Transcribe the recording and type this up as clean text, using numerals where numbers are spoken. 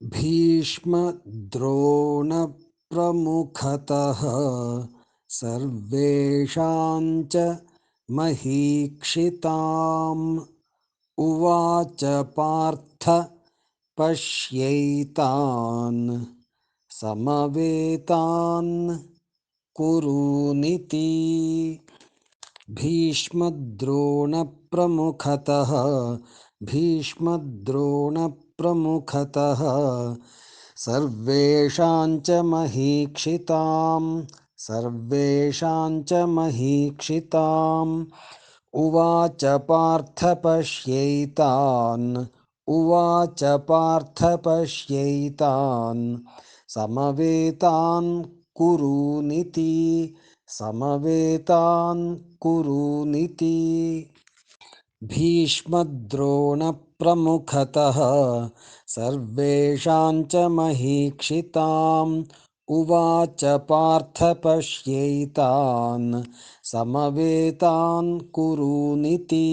भीष्मद्रोणप्रमुखतः सर्वेषां च महीक्षिताम् उवाच पार्थ पश्यैतान् समवेतान् कुरूनिति। भीष्मद्रोणप्रमुखतः भीष्मद्रोणप्रमुखतः सर्वेषां च महीक्षिताम् सर्वेषां च महीक्षिताम् उवाच पार्थ पश्यैतान् उवाच पार्थ पश्यैतान् समवेतान् कुरूनिति समवेतान् कुरूनिति। भीष्मद्रोणप्रमुखतः सर्वेषां च महीक्षिताम् उवाच पार्थ पश्यैतान् समवेतान् कुरूनिति।